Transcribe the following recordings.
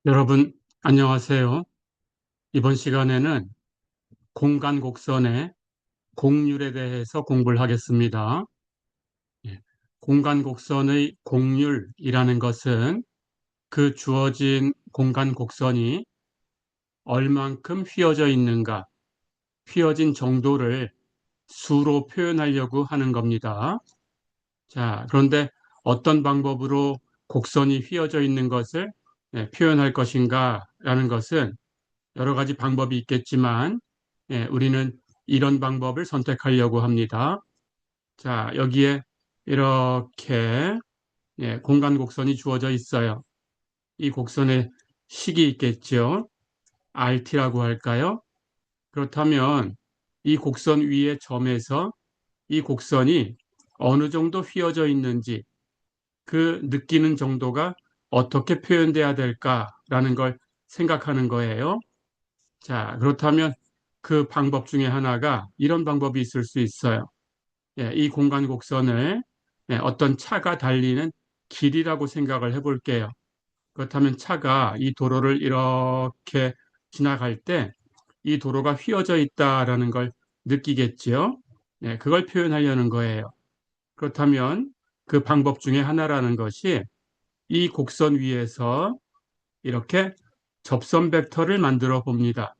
여러분, 안녕하세요. 이번 시간에는 공간 곡선의 곡률에 대해서 공부를 하겠습니다. 예, 공간 곡선의 곡률이라는 것은 그 주어진 공간 곡선이 얼만큼 휘어져 있는가, 휘어진 정도를 수로 표현하려고 하는 겁니다. 자, 그런데 어떤 방법으로 곡선이 휘어져 있는 것을 표현할 것인가 라는 것은 여러 가지 방법이 있겠지만, 우리는 이런 방법을 선택하려고 합니다. 자, 여기에 이렇게 공간 곡선이 주어져 있어요. 이 곡선에 식이 있겠죠. RT라고 할까요? 그렇다면 이 곡선 위의 점에서 이 곡선이 어느 정도 휘어져 있는지 그 느끼는 정도가 어떻게 표현돼야 될까라는 걸 생각하는 거예요. 자, 그렇다면 그 방법 중에 하나가 이런 방법이 있을 수 있어요. 이 공간 곡선을 어떤 차가 달리는 길이라고 생각을 해볼게요. 그렇다면 차가 이 도로를 이렇게 지나갈 때 이 도로가 휘어져 있다라는 걸 느끼겠지요. 그걸 표현하려는 거예요. 그렇다면 그 방법 중에 하나라는 것이 이 곡선 위에서 이렇게 접선 벡터를 만들어 봅니다.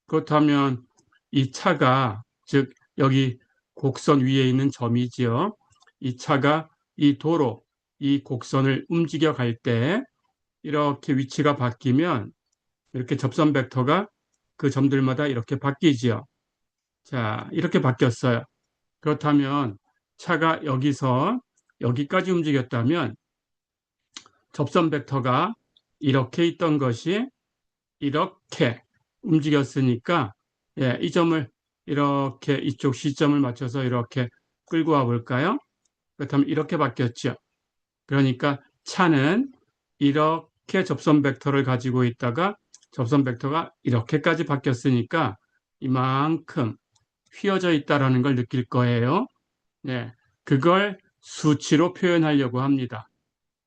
그렇다면 이 차가, 즉 여기 곡선 위에 있는 점이지요. 이 차가 이 도로, 이 곡선을 움직여 갈 때 이렇게 위치가 바뀌면 이렇게 접선 벡터가 그 점들마다 이렇게 바뀌지요. 자, 이렇게 바뀌었어요. 그렇다면 차가 여기서 여기까지 움직였다면 접선 벡터가 이렇게 있던 것이 이렇게 움직였으니까, 이 점을 이렇게 이쪽 시점을 맞춰서 이렇게 끌고 와 볼까요? 그렇다면 이렇게 바뀌었죠. 그러니까 차는 이렇게 접선 벡터를 가지고 있다가 접선 벡터가 이렇게까지 바뀌었으니까 이만큼 휘어져 있다라는 걸 느낄 거예요. 네, 그걸 수치로 표현하려고 합니다.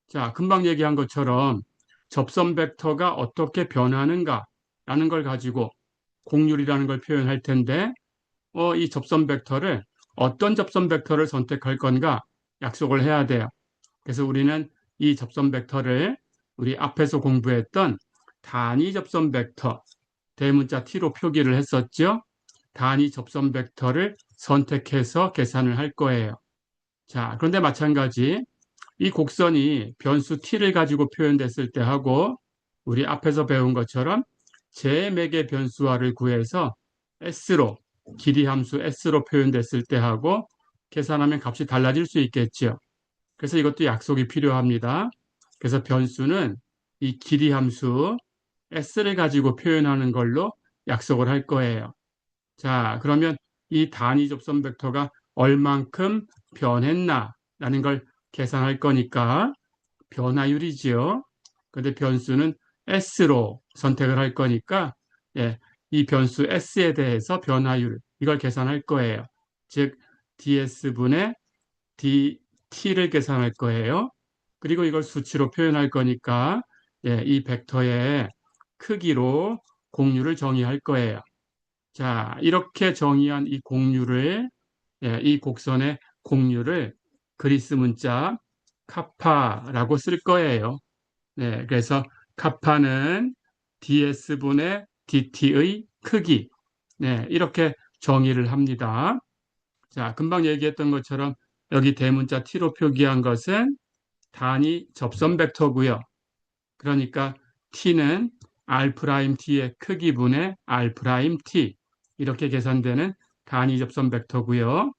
자, 금방 얘기한 것처럼 접선 벡터가 어떻게 변하는가라는 걸 가지고 곡률이라는 걸 표현할 텐데, 이 접선 벡터를 어떤 접선 벡터를 선택할 건가 약속을 해야 돼요. 그래서 우리는 이 접선 벡터를 우리 앞에서 공부했던 단위 접선 벡터, 대문자 T로 표기를 했었죠. 단위 접선 벡터를 선택해서 계산을 할 거예요. 자, 그런데 마찬가지 이 곡선이 변수 t를 가지고 표현됐을 때 하고 우리 앞에서 배운 것처럼 제맥의 변수화를 구해서 s로 길이 함수 s로 표현됐을 때 하고 계산하면 값이 달라질 수 있겠죠. 그래서 이것도 약속이 필요합니다. 그래서 변수는 이 길이 함수 s를 가지고 표현하는 걸로 약속을 할 거예요. 자, 그러면 이 단위 접선 벡터가 얼만큼 변했나라는 걸 계산할 거니까 변화율이지요. 근데 변수는 s로 선택을 할 거니까 이 변수 s에 대해서 변화율 이걸 계산할 거예요. 즉 ds분의 dt를 계산할 거예요. 그리고 이걸 수치로 표현할 거니까 이 벡터의 크기로 공률을 정의할 거예요. 자, 이렇게 정의한 이 공률을, 이 곡선의 공률을 그리스 문자 카파라고 쓸 거예요. 네, 그래서 카파는 ds분의 dt의 크기. 네, 이렇게 정의를 합니다. 자, 금방 얘기했던 것처럼 여기 대문자 t로 표기한 것은 단위 접선 벡터고요. 그러니까 t는 r't의 크기분의 r't 이렇게 계산되는 단위 접선 벡터고요.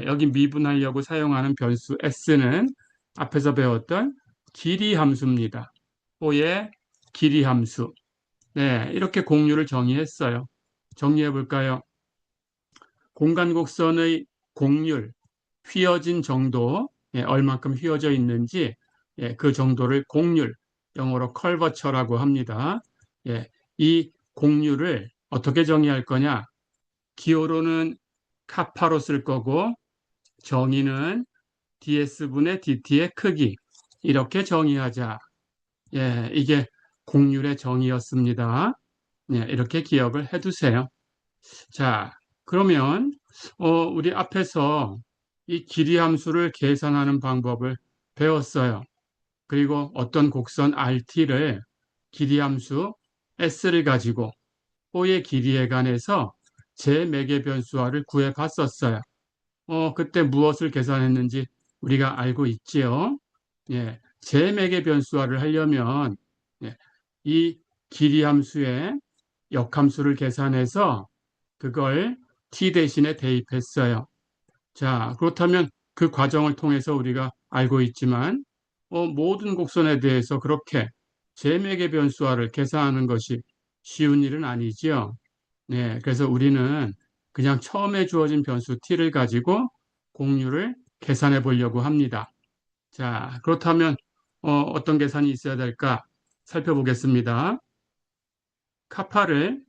여기 미분하려고 사용하는 변수 s는 앞에서 배웠던 길이 함수입니다. 호의 길이 함수. 네, 이렇게 공률을 정의했어요. 정리해 볼까요? 공간 곡선의 곡률, 휘어진 정도, 얼만큼 휘어져 있는지 그 정도를 곡률, 영어로 컬버처라고 합니다. 이 곡률을 어떻게 정의할 거냐? 기호로는 카파로 쓸 거고 정의는 ds분의 dt의 크기 이렇게 정의하자. 이게 공률의 정의였습니다. 네, 이렇게 기억을 해두세요. 자, 그러면 우리 앞에서 이 길이함수를 계산하는 방법을 배웠어요. 그리고 어떤 곡선 RT를 길이함수 S를 가지고 O의 길이에 관해서 제 매개 변수화를 구해 봤었어요. 그때 무엇을 계산했는지 우리가 알고 있지요. 예, 제 매개 변수화를 하려면 예, 이 길이함수의 역함수를 계산해서 그걸 t 대신에 대입했어요. 자, 그렇다면 그 과정을 통해서 우리가 알고 있지만 모든 곡선에 대해서 그렇게 제매개 변수화를 계산하는 것이 쉬운 일은 아니지요. 네, 그래서 우리는 그냥 처음에 주어진 변수 t를 가지고 공률을 계산해 보려고 합니다. 자, 그렇다면 어떤 계산이 있어야 될까 살펴보겠습니다. 카파를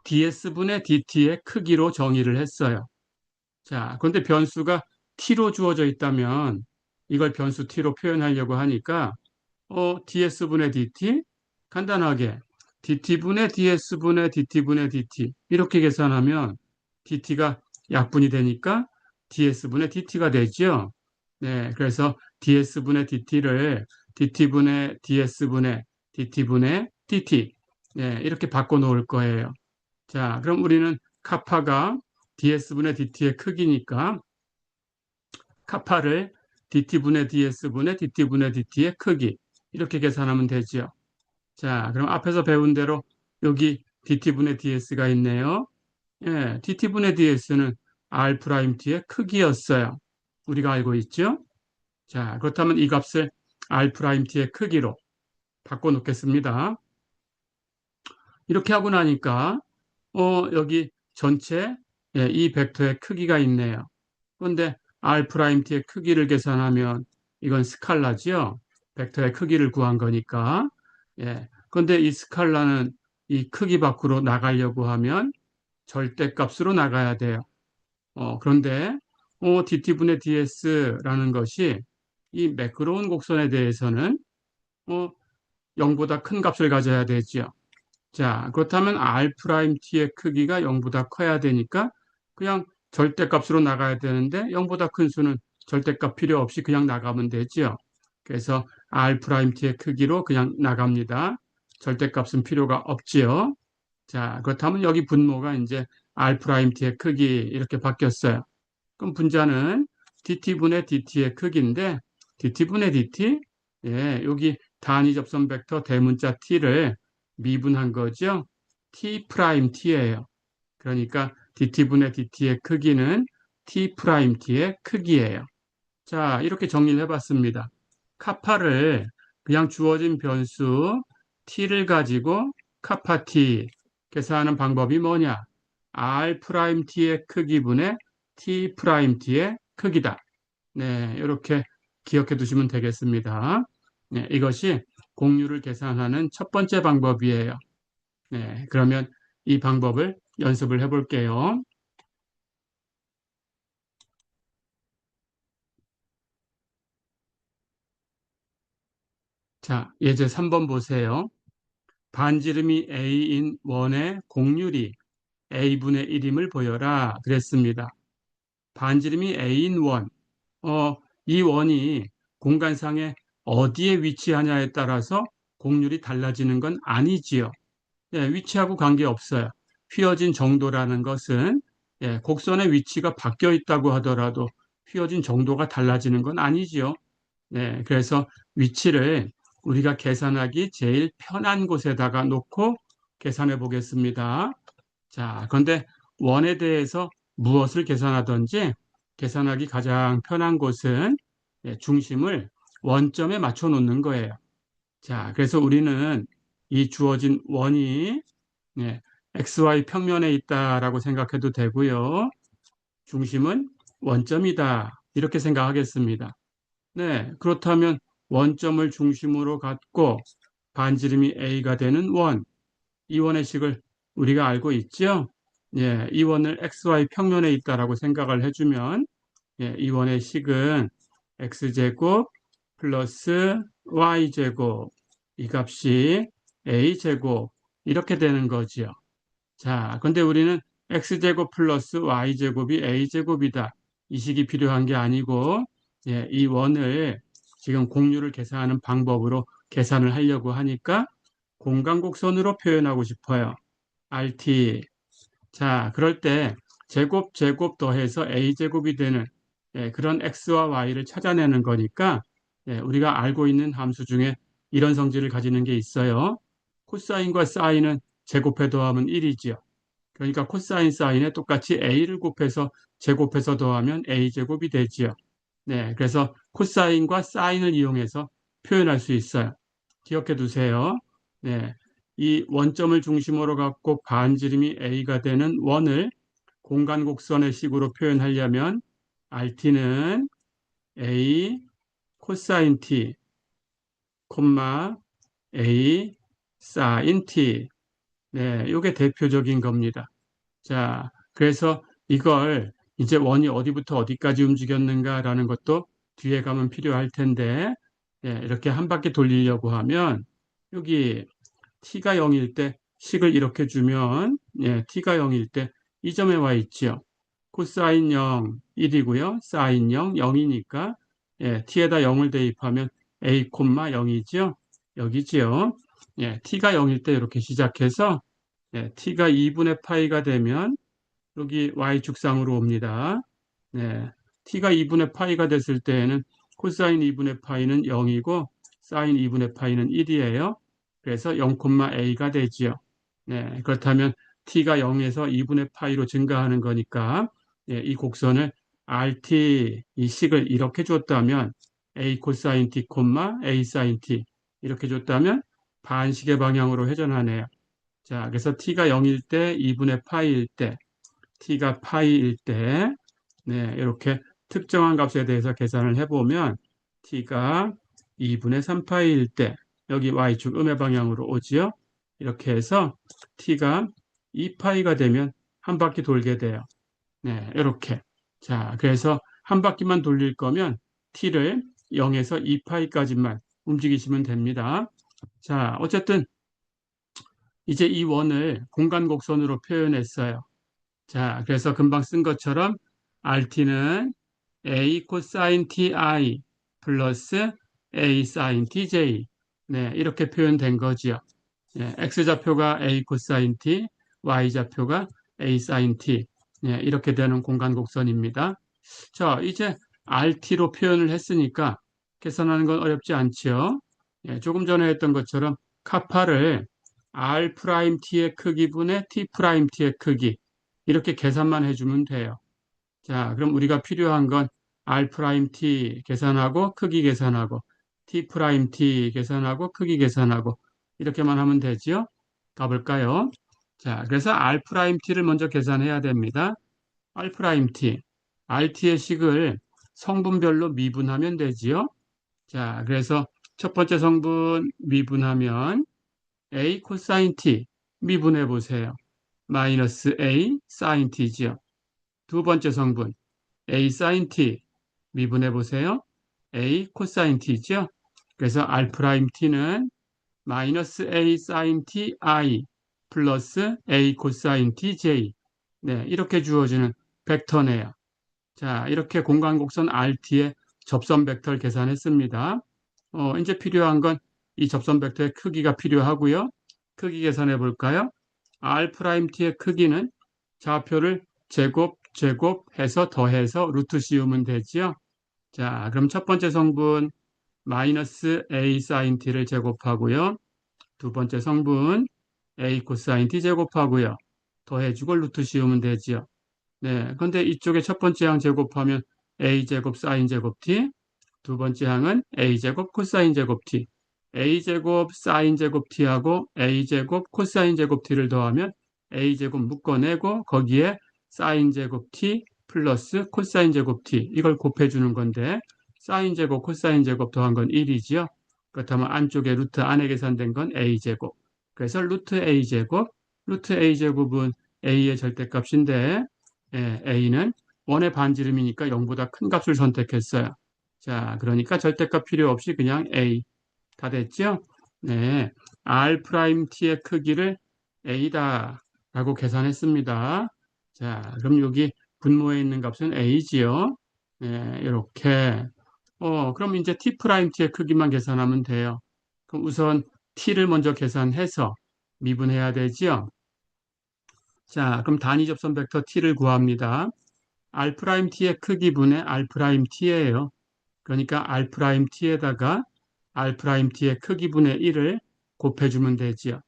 ds분의 dt의 크기로 정의를 했어요. 자, 그런데 변수가 t로 주어져 있다면 이걸 변수 t로 표현하려고 하니까 ds분의 dt 간단하게 dt분의 ds분의 dt분의 dt 이렇게 계산하면 dt가 약분이 되니까 ds분의 dt가 되죠. 네, 그래서 ds분의 dt를 dt분의 ds분의 dt분의 dt 네, 이렇게 바꿔 놓을 거예요. 자, 그럼 우리는 카파가 ds분의 dt의 크기니까 카파를 dt분의 ds분의 dt분의 dt의 크기 이렇게 계산하면 되죠. 자, 그럼 앞에서 배운 대로 여기 dt분의 ds가 있네요. 예, dt분의 ds는 r't의 크기였어요. 우리가 알고 있죠? 자, 그렇다면 이 값을 r't의 크기로 바꿔놓겠습니다. 이렇게 하고 나니까 여기 전체 이 벡터의 크기가 있네요. 그런데 r't의 크기를 계산하면 이건 스칼라지요. 벡터의 크기를 구한 거니까. 예. 그런데 이 스칼라는 이 크기 밖으로 나가려고 하면 절대값으로 나가야 돼요. 그런데 dt분의 ds라는 것이 이 매끄러운 곡선에 대해서는 0보다 큰 값을 가져야 되죠. 자, 그렇다면 r't의 크기가 0보다 커야 되니까 그냥 절대값으로 나가야 되는데 0보다 큰 수는 절대값 필요 없이 그냥 나가면 되죠. 그래서 r't의 크기로 그냥 나갑니다. 절대값은 필요가 없지요. 자, 그렇다면 여기 분모가 이제 r't의 크기 이렇게 바뀌었어요. 그럼 분자는 dt분의 dt의 크기인데 dt분의 dt 예, 여기 단위 접선 벡터 대문자 t를 미분한 거죠. t 프라임 t예요. 그러니까 dt분의 dt의 크기는 t 프라임 t의 크기예요. 자, 이렇게 정리를 해봤습니다. 카파를 그냥 주어진 변수 t를 가지고 카파 t 계산하는 방법이 뭐냐? r 프라임 t의 크기분의 t 프라임 t의 크기다. 네, 이렇게 기억해 두시면 되겠습니다. 네, 이것이 공률을 계산하는 첫 번째 방법이에요. 네, 그러면 이 방법을 연습을 해 볼게요. 자, 예제 3번 보세요. 반지름이 a인 원의 공률이 a분의 1임을 보여라 그랬습니다. 반지름이 a인 원, 이 원이 공간상에 어디에 위치하냐에 따라서 공률이 달라지는 건 아니지요. 예, 위치하고 관계없어요. 휘어진 정도라는 것은 곡선의 위치가 바뀌어 있다고 하더라도 휘어진 정도가 달라지는 건 아니지요. 그래서 위치를 우리가 계산하기 제일 편한 곳에다가 놓고 계산해 보겠습니다. 자, 그런데 원에 대해서 무엇을 계산하든지 계산하기 가장 편한 곳은 중심을 원점에 맞춰 놓는 거예요. 자, 그래서 우리는 이 주어진 원이 XY 평면에 있다라고 생각해도 되고요. 중심은 원점이다. 이렇게 생각하겠습니다. 네, 그렇다면 원점을 중심으로 갖고 반지름이 A가 되는 원, 이 원의 식을 우리가 알고 있죠? 예, 이 원을 XY 평면에 있다라고 생각을 해주면 이 원의 식은 X제곱 플러스 Y제곱 이 값이 a제곱 이렇게 되는 거지요. 자, 근데 우리는 x제곱 플러스 y제곱이 a제곱이다. 이 식이 필요한 게 아니고 예, 이 원을 지금 공률을 계산하는 방법으로 계산을 하려고 하니까 공간곡선으로 표현하고 싶어요. RT. 자, 그럴 때 제곱 제곱 더해서 a제곱이 되는 예, 그런 x와 y를 찾아내는 거니까 예, 우리가 알고 있는 함수 중에 이런 성질을 가지는 게 있어요. 코사인과 사인은 제곱해 더하면 1이지요. 그러니까 코사인 사인에 똑같이 a를 곱해서 제곱해서 더하면 a제곱이 되지요. 네, 그래서 코사인과 사인을 이용해서 표현할 수 있어요. 기억해 두세요. 네, 이 원점을 중심으로 갖고 반지름이 a가 되는 원을 공간 곡선의 식으로 표현하려면 rt는 a 코사인 t, 콤마 a 사인 t. 네, 이게 대표적인 겁니다. 자, 그래서 이걸 이제 원이 어디부터 어디까지 움직였는가라는 것도 뒤에 가면 필요할 텐데, 예, 이렇게 한 바퀴 돌리려고 하면 여기 t가 0일 때 식을 이렇게 주면 예, t가 0일 때 이 점에 와 있지요. 코사인 0, 1이고요. 사인 0, 0이니까 예, t에다 0을 대입하면 a, 0이죠. 여기지요. 예, t가 0일 때 이렇게 시작해서 예, t가 2분의 파이가 되면 여기 y축상으로 옵니다. 네, t가 2분의 파이가 됐을 때에는 코사인 2분의 파이는 0이고 사인 2분의 파이는 1이에요. 그래서 0,a가 되지요. 네, 그렇다면 t가 0에서 2분의 파이로 증가하는 거니까 예, 이 곡선을 rt 이 식을 이렇게 줬다면 a 코사인 t, a 사인 t 이렇게 줬다면 반식의 방향으로 회전하네요. 자, 그래서 t가 0일 때 2분의 파이일 때 t가 파이일 때, 네, 이렇게 특정한 값에 대해서 계산을 해보면 t가 2분의 3파이일 때, 여기 y축 음의 방향으로 오지요. 이렇게 해서 t가 2파이가 되면 한 바퀴 돌게 돼요. 네, 이렇게. 자, 그래서 한 바퀴만 돌릴 거면 t를 0에서 2파이까지만 움직이시면 됩니다. 자, 어쨌든 이제 이 원을 공간 곡선으로 표현했어요. 자, 그래서 금방 쓴 것처럼 RT는 A 코사인 TI 플러스 A 사인 TJ. 네, 이렇게 표현된 거지요. 네, X좌표가 A 코사인 T, Y좌표가 A 사인 T. 네, 이렇게 되는 공간 곡선입니다. 자, 이제 RT로 표현을 했으니까 계산하는 건 어렵지 않죠. 네, 조금 전에 했던 것처럼 카파를 R 프라임 T의 크기분의 T 프라임 T의 크기 이렇게 계산만 해주면 돼요. 자, 그럼 우리가 필요한 건 R 프라임 T 계산하고 크기 계산하고 T 프라임 T 계산하고 크기 계산하고 이렇게만 하면 되지요. 가볼까요? 자, 그래서 R 프라임 T를 먼저 계산해야 됩니다. R 프라임 T, RT의 식을 성분별로 미분하면 되지요. 자, 그래서 첫 번째 성분 미분하면 A 코사인 T 미분해 보세요. 마이너스 A 사인 T지요. 두 번째 성분 A 사인 T 미분해 보세요. A 코사인 T죠. 그래서 R 프라임 T는 마이너스 A 사인 T I 플러스 A 코사인 T J. 네, 이렇게 주어지는 벡터네요. 자, 이렇게 공간곡선 RT의 접선 벡터를 계산했습니다. 이제 필요한 건 이 접선 벡터의 크기가 필요하고요. 크기 계산해 볼까요? R 프라임 T의 크기는 좌표를 제곱해서 더해서 루트 씌우면 되지요. 자, 그럼 첫 번째 성분 마이너스 A 사인 T를 제곱하고요. 두 번째 성분 A 코사인 T 제곱하고요. 더해주고 루트 씌우면 되지요. 네, 근데 이쪽에 첫 번째 항 제곱하면 A제곱 사인 제곱 T, 두 번째 항은 A제곱 코사인 제곱 T, A제곱 사인 제곱 T하고 A제곱 코사인 제곱 T를 더하면 A제곱 묶어내고 거기에 사인 제곱 T 플러스 코사인 제곱 T 이걸 곱해주는 건데 사인 제곱 코사인 제곱 더한 건 1이지요. 그렇다면 안쪽에 루트 안에 계산된 건 A제곱. 그래서 루트 A제곱은 A의 절대값인데 예, A는 원의 반지름이니까 0보다 큰 값을 선택했어요. 자, 그러니까 절대값 필요 없이 그냥 A 다 됐죠? 네, r 프라임 t의 크기를 a다 라고 계산했습니다. 자, 그럼 여기 분모에 있는 값은 a지요. 네, 이렇게. 그럼 이제 t 프라임 t의 크기만 계산하면 돼요. 그럼 우선 t를 먼저 계산해서 미분해야 되지요. 자, 그럼 단위 접선 벡터 t를 구합니다. r 프라임 t의 크기분의 r 프라임 t예요. 그러니까 r 프라임 t에다가 r 프라임 t의 크기분의 1을 곱해주면 되지요.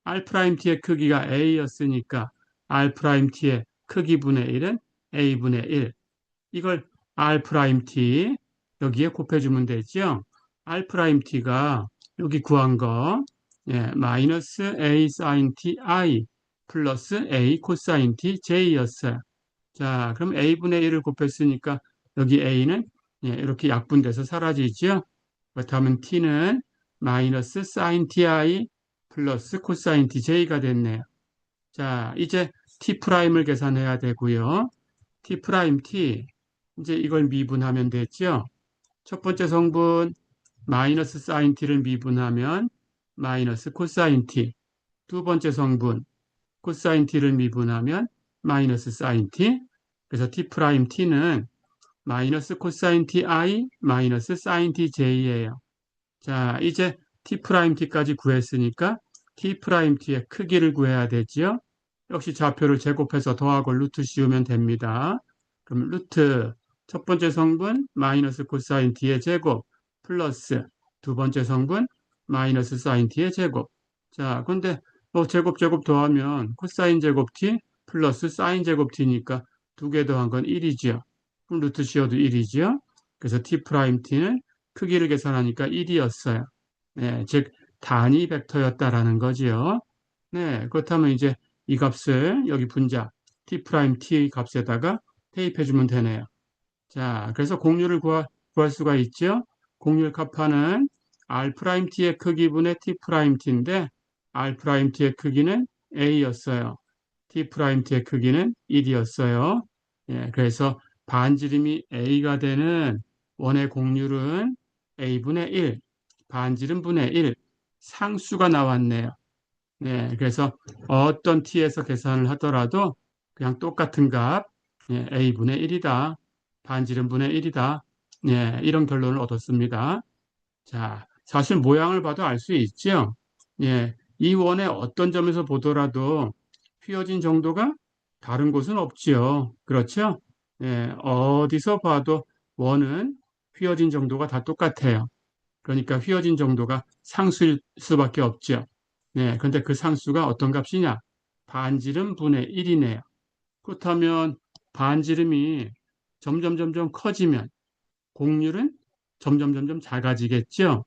r 프라임 t의 크기가 a였으니까 r 프라임 t의 크기분의 1은 a분의 1. 이걸 r 프라임 t 여기에 곱해주면 되죠. r 프라임 t가 여기 구한 거 마이너스 a sin t i 플러스 a 코사인 t j였어요. 자, 그럼 a분의 1을 곱했으니까 여기 a는 이렇게 약분돼서 사라지죠. 그렇다면 t는 마이너스 sin ti 플러스 코사인 tj가 됐네요. 자, 이제 t 프라임을 계산해야 되고요. t 프라임 t 이제 이걸 미분하면 되죠. 첫 번째 성분 마이너스 sin t를 미분하면 마이너스 코사인 t. 두 번째 성분 코사인 t를 미분하면 마이너스 sin t. 그래서 t 프라임 t는 마이너스 코사인 ti 마이너스 sin tj예요. 자, 이제 t 프라임 t까지 구했으니까 t 프라임 t의 크기를 구해야 되지요. 역시 좌표를 제곱해서 더하고 루트 씌우면 됩니다. 그럼 루트 첫 번째 성분 마이너스 코사인 t의 제곱 플러스 두 번째 성분 마이너스 사인 t의 제곱. 자, 근데 제곱 더하면 코사인 제곱 t 플러스 사인 제곱 t니까 두 개 더한 건 1이죠. 그럼 루트 씌워도 1이죠. 그래서 t 프라임 t는 크기를 계산하니까 1이었어요. 네, 즉 단위 벡터였다라는 거지요. 네, 그렇다면 이제 이 값을 여기 분자 t 프라임 t 값에다가 대입해 주면 되네요. 자, 그래서 공률을 구할 수가 있죠. 공률 kap파는 r 프라임 t의 크기분의 t 프라임 t인데 r 프라임 t의 크기는 a였어요. t 프라임 t의 크기는 1이었어요. 예, 그래서 반지름이 a가 되는 원의 공률은 a분의 1, 반지름 분의 1, 상수가 나왔네요. 네, 그래서 어떤 t에서 계산을 하더라도 그냥 똑같은 값, a분의 1이다, 반지름 분의 1이다, 이런 결론을 얻었습니다. 자, 사실 모양을 봐도 알 수 있죠. 이 원의 어떤 점에서 보더라도 휘어진 정도가 다른 곳은 없지요. 그렇죠? 어디서 봐도 원은 휘어진 정도가 다 똑같아요. 그러니까 휘어진 정도가 상수일 수밖에 없죠. 그런데 그 상수가 어떤 값이냐? 반지름 분의 1이네요. 그렇다면 반지름이 점점 커지면 곡률은 점점 작아지겠죠.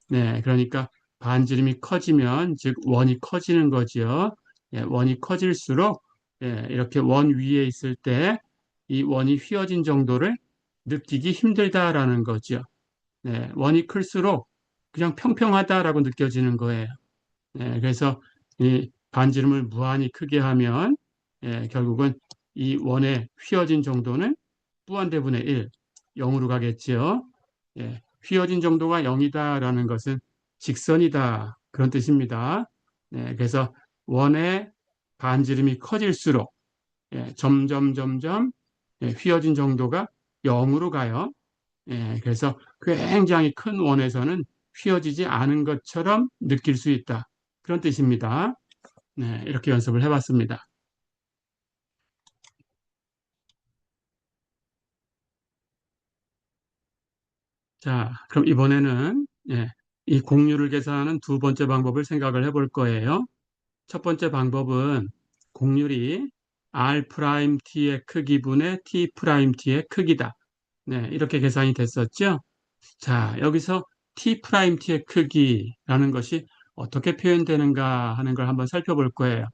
그러니까 반지름이 커지면 즉 원이 커지는 거죠. 원이 커질수록 이렇게 원 위에 있을 때 이 원이 휘어진 정도를 느끼기 힘들다라는 거죠. 원이 클수록 그냥 평평하다라고 느껴지는 거예요. 그래서 이 반지름을 무한히 크게 하면 결국은 이 원의 휘어진 정도는 무한대분의 1, 0으로 가겠지요. 휘어진 정도가 0이다라는 것은 직선이다 그런 뜻입니다. 그래서 원의 반지름이 커질수록 점점 휘어진 정도가 0으로 가요. 그래서 굉장히 큰 원에서는 휘어지지 않은 것처럼 느낄 수 있다. 그런 뜻입니다. 이렇게 연습을 해봤습니다. 자, 그럼 이번에는 이 공률을 계산하는 두 번째 방법을 생각을 해볼 거예요. 첫 번째 방법은 공률이 r 프라임 t의 크기분의 t 프라임 t의 크기다. 이렇게 계산이 됐었죠. 자, 여기서 t 프라임 t의 크기라는 것이 어떻게 표현되는가 하는 걸 한번 살펴볼 거예요.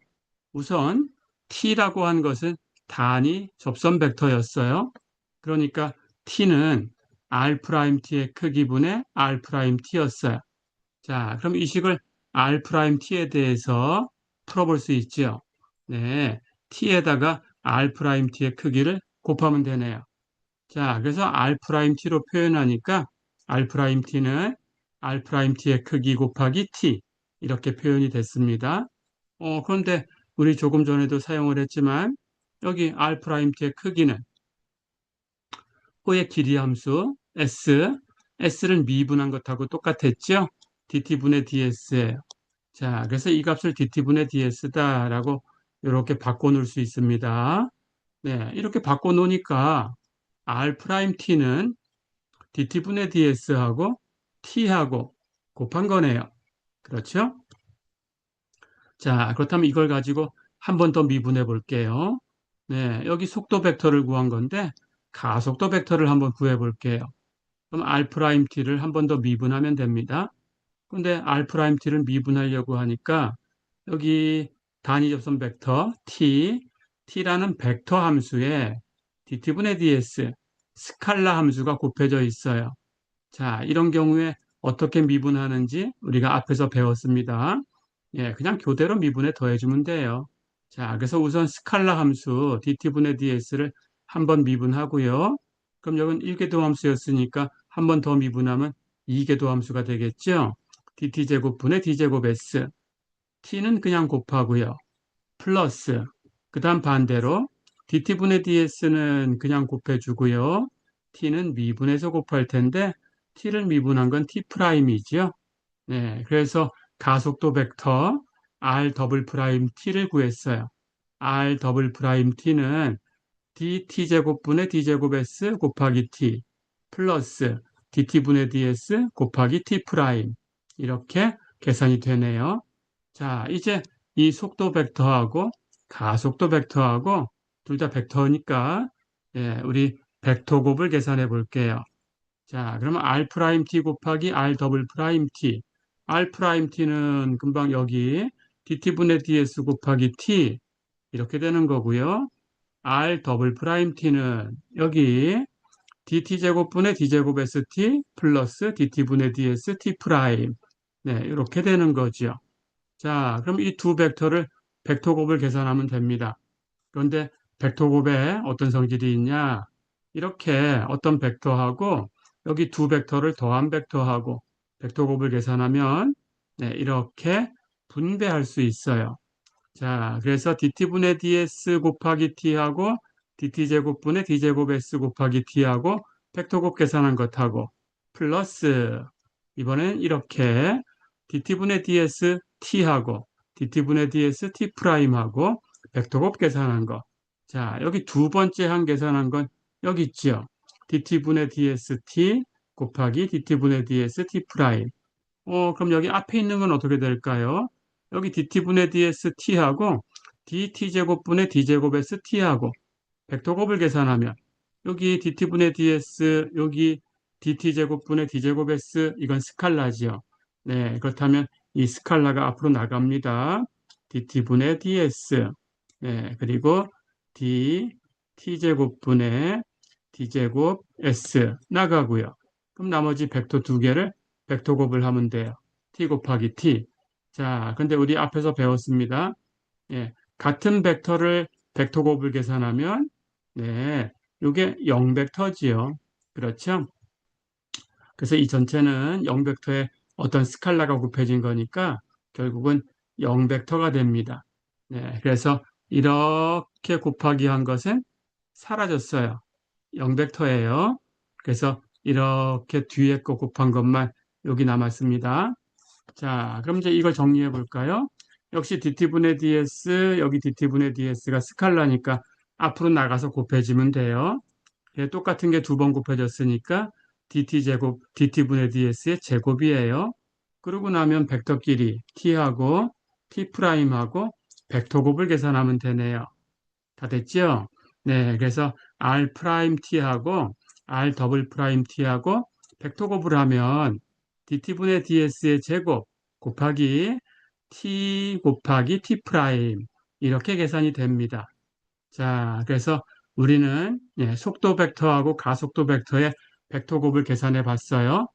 우선 t라고 한 것은 단위 접선 벡터였어요. 그러니까 t는 r 프라임 t의 크기분의 r 프라임 t였어요. 자, 그럼 이 식을 r 프라임 t에 대해서 풀어볼 수 있죠. t에다가 r 프라임 t의 크기를 곱하면 되네요. 자, 그래서 r 프라임 t로 표현하니까 r 프라임 t는 R'의 크기 곱하기 t 이렇게 표현이 됐습니다. 그런데 우리 조금 전에도 사용을 했지만 여기 R'의 크기는 호의 길이 함수 s를 미분한 것하고 똑같았죠? dt분의 ds예요. 자, 그래서 이 값을 dt분의 ds다라고 이렇게 바꿔놓을 수 있습니다. 네, 이렇게 바꿔놓으니까 R't는 dt분의 ds하고 t하고 곱한 거네요. 그렇죠? 자, 그렇다면 이걸 가지고 한 번 더 미분해 볼게요. 네, 여기 속도 벡터를 구한 건데 가속도 벡터를 한번 구해 볼게요. 그럼 R't를 한 번 더 미분하면 됩니다. 근데 R't를 미분하려고 하니까 여기 단위 접선 벡터 t라는 벡터 함수에 dt분의 ds 스칼라 함수가 곱해져 있어요. 자, 이런 경우에 어떻게 미분하는지 우리가 앞에서 배웠습니다. 예, 그냥 교대로 미분에 더해주면 돼요. 자, 그래서 우선 스칼라 함수 dt분의 ds를 한번 미분하고요. 그럼 여기는 1궤도 함수였으니까 한 번 더 미분하면 2궤도 함수가 되겠죠. dt제곱분의 d제곱 s t는 그냥 곱하고요. 플러스 그 다음 반대로 dt분의 ds는 그냥 곱해주고요. t는 미분해서 곱할 텐데 t를 미분한 건 t'이죠. 네, 그래서 가속도 벡터 r 더블 프라임 t를 구했어요. r 더블 프라임 t는 dt제곱분의 d제곱 s 곱하기 t 플러스 dt분의 ds 곱하기 t 프라임 이렇게 계산이 되네요. 자, 이제 이 속도 벡터하고 가속도 벡터하고 둘 다 벡터니까 예, 우리 벡터곱을 계산해 볼게요. 자, 그러면 R't 곱하기 R 더블 프라임 T. R't는 금방 여기 dt분의 ds 곱하기 t 이렇게 되는 거고요. R 더블 프라임 t는 여기 dt제곱분의 d제곱 st 플러스 dt분의 ds t 프라임. 네, 이렇게 되는 거죠. 자, 그럼 이 두 벡터를 벡터곱을 계산하면 됩니다. 그런데 벡터곱에 어떤 성질이 있냐? 이렇게 어떤 벡터하고 여기 두 벡터를 더한 벡터하고 벡터곱을 계산하면 네, 이렇게 분배할 수 있어요. 자, 그래서 dt분의 ds 곱하기 t하고 dt제곱분의 d제곱 s 곱하기 t하고 벡터곱 계산한 것하고 플러스 이번엔 이렇게 dt분의 ds t하고 dt분의 ds t 프라임하고 벡터곱 계산한 거. 자, 여기 두 번째 한 계산한 건 여기 있죠. dt분의 dst 곱하기 dt분의 ds t 프라임. 그럼 여기 앞에 있는 건 어떻게 될까요? 여기 dt분의 dst하고 dt제곱분의 d제곱 st하고 벡터곱을 계산하면 여기 dt분의 ds, 여기 dt제곱분의 d제곱 s 이건 스칼라지요. 네, 그렇다면 이 스칼라가 앞으로 나갑니다. dt분의 ds, 네, 그리고 t제곱분의 d제곱 s 나가고요. 그럼 나머지 벡터 두 개를 벡터곱을 하면 돼요. t 곱하기 t. 자, 근데 우리 앞에서 배웠습니다. 예, 같은 벡터를 벡터곱을 계산하면 네, 이게 0벡터지요. 그렇죠? 그래서 이 전체는 0벡터에 어떤 스칼라가 곱해진 거니까 결국은 0벡터가 됩니다. 네, 그래서 이렇게 곱하기 한 것은 사라졌어요. 0벡터예요. 그래서 이렇게 뒤에 거 곱한 것만 여기 남았습니다. 자, 그럼 이제 이걸 정리해 볼까요? 역시 dt분의 ds, 여기 dt분의 ds가 스칼라니까 앞으로 나가서 곱해지면 돼요. 예, 똑같은 게 두 번 곱해졌으니까 dt제곱, dt분의 ds의 제곱이에요. 그러고 나면 벡터끼리 t하고 t'하고 벡터곱을 계산하면 되네요. 다 됐죠? 네, 그래서 R't하고 R 더블 프라임 t하고 벡터곱을 하면 dt분의 ds의 제곱 곱하기 t 곱하기 t 프라임 이렇게 계산이 됩니다. 자, 그래서 우리는 속도 벡터하고 가속도 벡터의 벡터곱을 계산해 봤어요.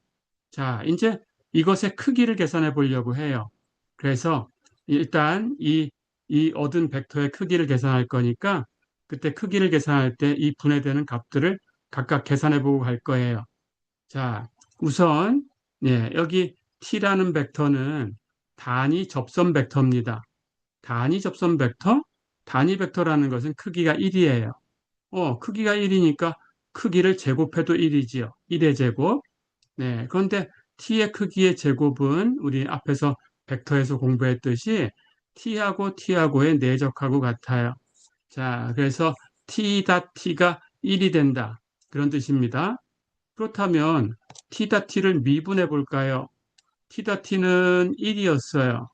자, 이제 이것의 크기를 계산해 보려고 해요. 그래서 일단 이 얻은 벡터의 크기를 계산할 거니까 그때 크기를 계산할 때 이 분해되는 값들을 각각 계산해 보고 갈 거예요. 자, 우선 예, 여기 t라는 벡터는 단위 접선 벡터입니다. 단위 접선 벡터? 단위 벡터라는 것은 크기가 1이에요. 크기가 1이니까 크기를 제곱해도 1이지요. 1의 제곱. 네, 그런데 t의 크기의 제곱은 우리 앞에서 벡터에서 공부했듯이 t하고의 내적하고 같아요. 자, 그래서 t.t가 1이 된다. 그런 뜻입니다. 그렇다면 t.t를 미분해 볼까요? t는 1이었어요.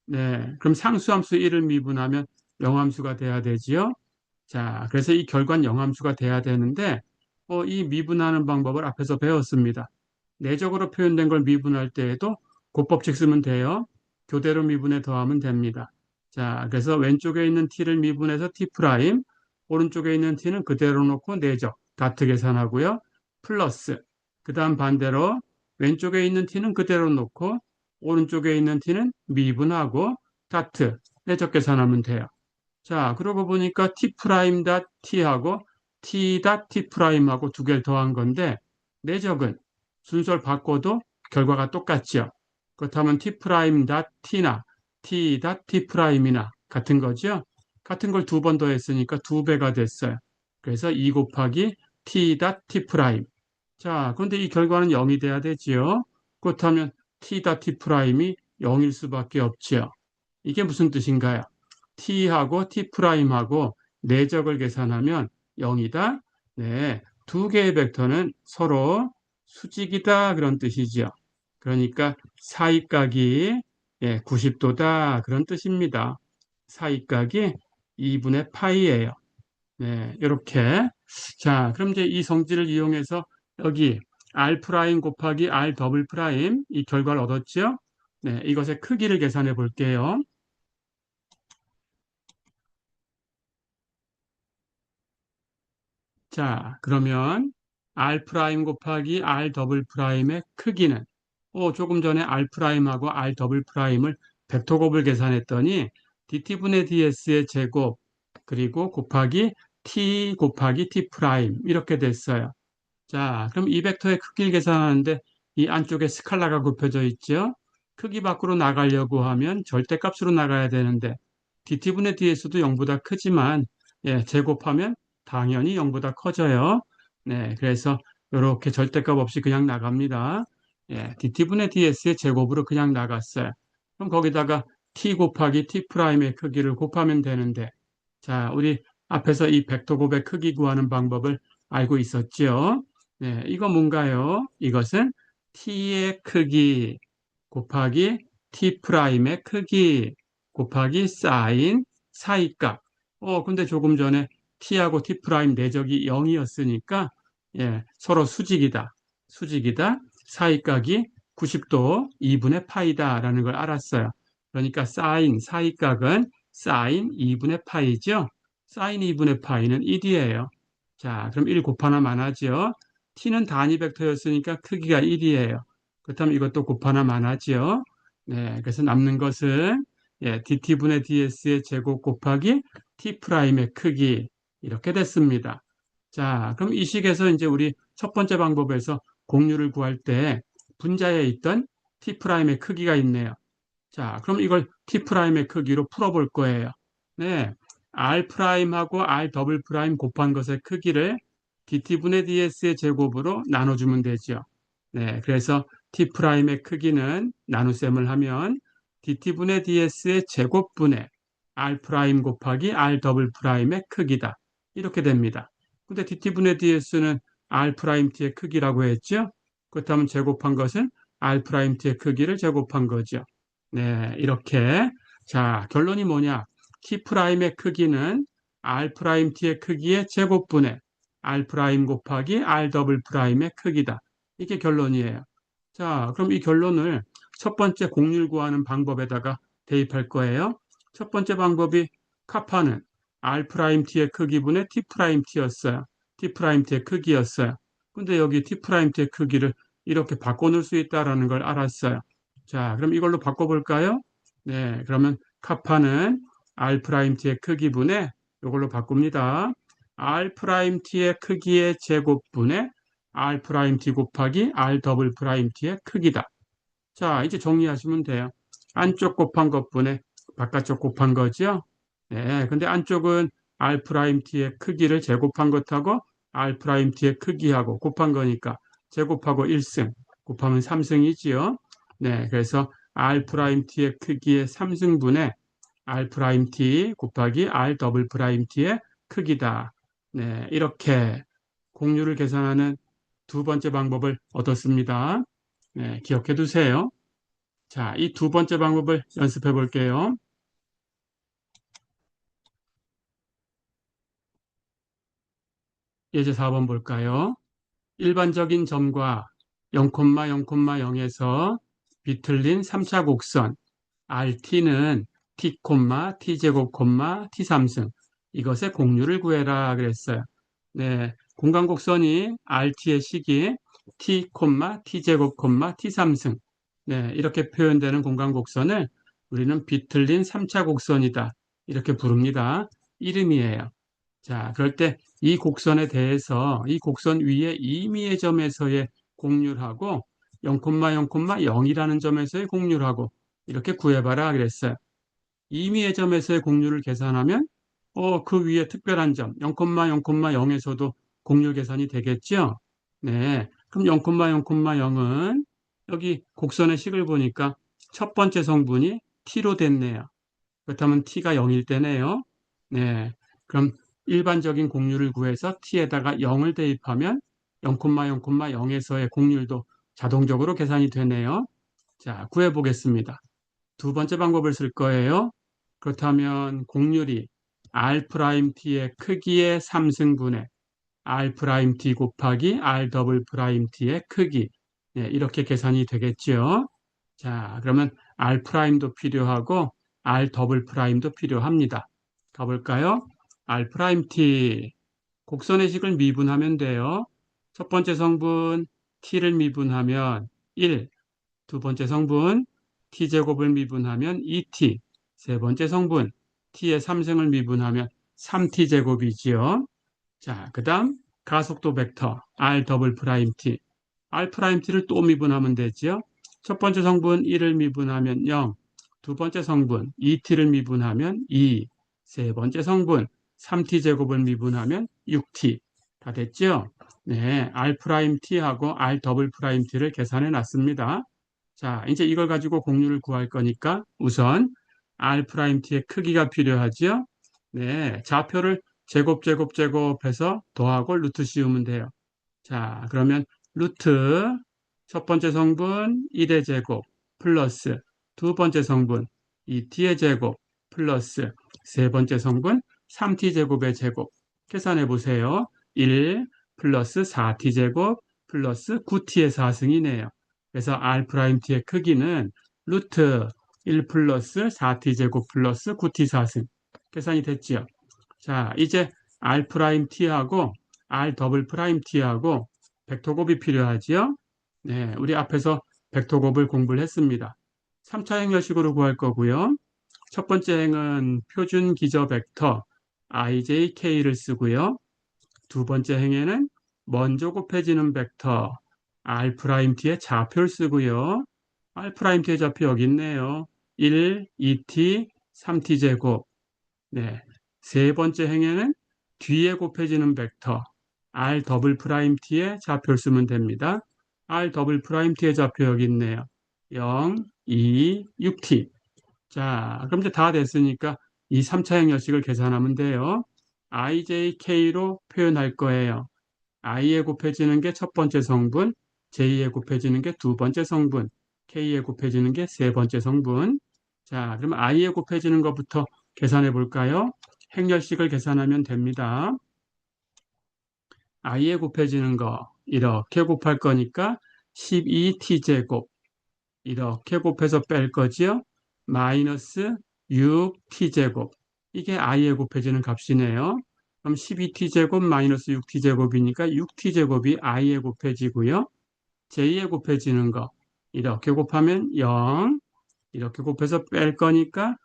네, 그럼 상수함수 1을 미분하면 영함수가 돼야 되지요. 자, 그래서 이 결과는 영함수가 돼야 되는데, 이 미분하는 방법을 앞에서 배웠습니다. 내적으로 표현된 걸 미분할 때에도 곱법칙 쓰면 돼요. 교대로 미분해 더하면 됩니다. 자, 그래서 왼쪽에 있는 t를 미분해서 t 프라임, 오른쪽에 있는 t는 그대로 놓고 내적, 다트 계산하고요. 플러스, 그 다음 반대로 왼쪽에 있는 t는 그대로 놓고 오른쪽에 있는 t는 미분하고 다트, 내적 계산하면 돼요. 자, 그러고 보니까 t 프라임 닷 t하고 t 닷 t 프라임하고 두 개를 더한 건데 내적은 순서를 바꿔도 결과가 똑같죠. 그렇다면 t 프라임 닷 t나 t 닷 t 프라임이나 같은 거죠. 같은 걸 두 번 더했으니까 두 배가 됐어요. 그래서 2 곱하기 t 닷 t 프라임. 자, 그런데 이 결과는 0이 돼야 되지요. 그렇다면 t 닷 t 프라임이 0일 수밖에 없지요. 이게 무슨 뜻인가요? t하고 t 프라임하고 내적을 계산하면 0이다. 네, 두 개의 벡터는 서로 수직이다 그런 뜻이죠. 그러니까 사이각이 90도다 그런 뜻입니다. 사이각이 2분의 파이예요. 네, 이렇게. 자, 그럼 이제 이 성질을 이용해서 여기 r 프라임 곱하기 r 더블 프라임 이 결과를 얻었죠? 네, 이것의 크기를 계산해 볼게요. 자, 그러면 r 프라임 곱하기 r 더블 프라임의 크기는 조금 전에 r 프라임하고 r 더블 프라임을 벡터곱을 계산했더니 dt분의 ds의 제곱 그리고 곱하기 t 곱하기 t 프라임 이렇게 됐어요. 자, 그럼 이 벡터의 크기를 계산하는데 이 안쪽에 스칼라가 굽혀져 있죠. 크기 밖으로 나가려고 하면 절대값으로 나가야 되는데 dt분의 ds도 0보다 크지만 제곱하면 당연히 0보다 커져요. 네, 그래서 이렇게 절대값 없이 그냥 나갑니다. dt분의 ds의 제곱으로 그냥 나갔어요. 그럼 거기다가 t 곱하기 t 프라임의 크기를 곱하면 되는데 자, 우리 앞에서 이 벡터 곱의 크기 구하는 방법을 알고 있었죠. 네, 이거 뭔가요? 이것은 t의 크기 곱하기 t 프라임의 크기 곱하기 사인 사이값. 근데 조금 전에 t하고 t 프라임 내적이 0이었으니까 서로 수직이다. 수직이다. 사이각이 90도 2분의 파이다라는 걸 알았어요. 그러니까 사인 사이각은 사인 2분의 파이죠. 사인 2분의 파이는 1이에요. 자, 그럼 1 곱하나만 하죠. t는 단위 벡터였으니까 크기가 1이에요. 그렇다면 이것도 곱하나만 하죠. 네, 그래서 남는 것은 dt분의 ds의 제곱 곱하기 t 프라임의 크기 이렇게 됐습니다. 자, 그럼 이 식에서 이제 우리 첫 번째 방법에서 공률을 구할 때 분자에 있던 t 프라임의 크기가 있네요. 자, 그럼 이걸 t 프라임의 크기로 풀어볼 거예요. 네, r 프라임하고 r 더블 프라임 곱한 것의 크기를 dt분의 ds의 제곱으로 나눠주면 되죠. 네, 그래서 t 프라임의 크기는 나눗셈을 하면 dt분의 ds의 제곱분의 r 프라임 곱하기 r 더블 프라임의 크기다. 이렇게 됩니다. 근데 dt분의 ds는 r 프라임 t의 크기라고 했죠? 그렇다면 제곱한 것은 r 프라임 t의 크기를 제곱한 거죠. 네, 이렇게. 자, 결론이 뭐냐? t 프라임의 크기는 r 프라임 t의 크기의 제곱분의 r 프라임 곱하기 r 더블 프라임의 크기다. 이게 결론이에요. 자, 그럼 이 결론을 첫 번째 공률 구하는 방법에다가 대입할 거예요. 첫 번째 방법이 카파는 r 프라임 t의 크기분의 t 프라임 t였어요. t 프라임 t의 크기였어요. 근데 여기 t 프라임 t의 크기를 이렇게 바꿔놓을 수 있다는 걸 알았어요. 자, 그럼 이걸로 바꿔볼까요? 네, 그러면 카파는 r 프라임 t의 크기분의 이걸로 바꿉니다. r 프라임 t의 크기의 제곱분의 r 프라임 t 곱하기 r 더블 프라임 t의 크기다. 자, 이제 정리하시면 돼요. 안쪽 곱한 것분에 바깥쪽 곱한 거죠? 네, 근데 안쪽은 R'T의 크기를 제곱한 것하고 R'T의 크기하고 곱한 거니까 제곱하고 1승 곱하면 3승이지요. 네, 그래서 R'T의 크기의 3승분의 R'T 곱하기 R'T의 크기다. 네, 이렇게 공률을 계산하는 두 번째 방법을 얻었습니다. 네, 기억해 두세요. 자, 이 두 번째 방법을 연습해 볼게요. 예제 4번 볼까요? 일반적인 점과 0,0,0에서 비틀린 3차 곡선 RT는 T, T제곱, T3승 이것의 공률을 구해라 그랬어요. 네, 공간곡선이 RT의 식이 T, T제곱, T3승 네, 이렇게 표현되는 공간곡선을 우리는 비틀린 3차 곡선이다 이렇게 부릅니다. 이름이에요. 자, 그럴 때 이 곡선에 대해서 이 곡선 위에 임의의 점에서의 공률하고 0,0,0이라는 점에서의 공률하고 이렇게 구해봐라 그랬어요. 임의의 점에서의 공률을 계산하면 그 위에 특별한 점 0,0,0에서도 공률 계산이 되겠죠? 네. 그럼 0,0,0은 여기 곡선의 식을 보니까 첫 번째 성분이 t로 됐네요. 그렇다면 t가 0일 때네요. 네. 그럼 일반적인 공률을 구해서 t에다가 0을 대입하면 0,0,0에서의 공률도 자동적으로 계산이 되네요. 자, 구해 보겠습니다. 두 번째 방법을 쓸 거예요. 그렇다면 공률이 R'T의 크기의 3승분의 R'T 곱하기 R'T의 크기 네, 이렇게 계산이 되겠죠. 자, 그러면 R'도 필요하고 R'도 필요합니다. 가볼까요? R'T 곡선의 식을 미분하면 돼요. 첫 번째 성분 t를 미분하면 1, 두 번째 성분 t제곱을 미분하면 2t, 세 번째 성분 t의 3승을 미분하면 3t제곱이지요. 자, 그 다음 가속도 벡터 R'T, R'T를 또 미분하면 되지요. 첫 번째 성분 1을 미분하면 0, 두 번째 성분 2t를 미분하면 2, 세 번째 성분 3t제곱을 미분하면 6t. 다 됐죠? 네, R'T하고 R'T를 계산해 놨습니다. 자, 이제 이걸 가지고 공률을 구할 거니까 우선 R'T의 크기가 필요하죠? 네, 좌표를 제곱해서 더하고 루트 씌우면 돼요. 자, 그러면 루트 첫 번째 성분 1의 제곱 플러스 두 번째 성분 2t의 제곱 플러스 세 번째 성분 3t 제곱의 제곱 계산해 보세요. 1 플러스 4t 제곱 플러스 9t의 4승이네요. 그래서 R'T의 크기는 루트 1 플러스 4t 제곱 플러스 9t 4승 계산이 됐지요. 자, 이제 R'T하고 R'T하고 벡터곱이 필요하지요? 네, 우리 앞에서 벡터곱을 공부를 했습니다. 3차 행렬식으로 구할 거고요. 첫 번째 행은 표준 기저 벡터 ijk를 쓰고요. 두 번째 행에는 먼저 곱해지는 벡터 R'T의 좌표를 쓰고요. R'T의 좌표 여기 있네요. 1, 2t, 3t 제곱. 네. 세 번째 행에는 뒤에 곱해지는 벡터 R'T의 좌표를 쓰면 됩니다. R'T의 좌표 여기 있네요. 0, 2, 6t. 자, 그럼 이제 다 됐으니까 이 3차형 열식을 계산하면 돼요. ijk로 표현할 거예요. i에 곱해지는 게 첫 번째 성분, j에 곱해지는 게 두 번째 성분, k에 곱해지는 게 세 번째 성분. 자, 그럼 i에 곱해지는 것부터 계산해 볼까요? 행렬식을 계산하면 됩니다. i에 곱해지는 거 이렇게 곱할 거니까 12t제곱 이렇게 곱해서 뺄 거지요. 마이너스 6t제곱 이게 i에 곱해지는 값이네요. 그럼 12t제곱 마이너스 6t제곱이니까 6t제곱이 i에 곱해지고요. j에 곱해지는 거 이렇게 곱하면 0 이렇게 곱해서 뺄 거니까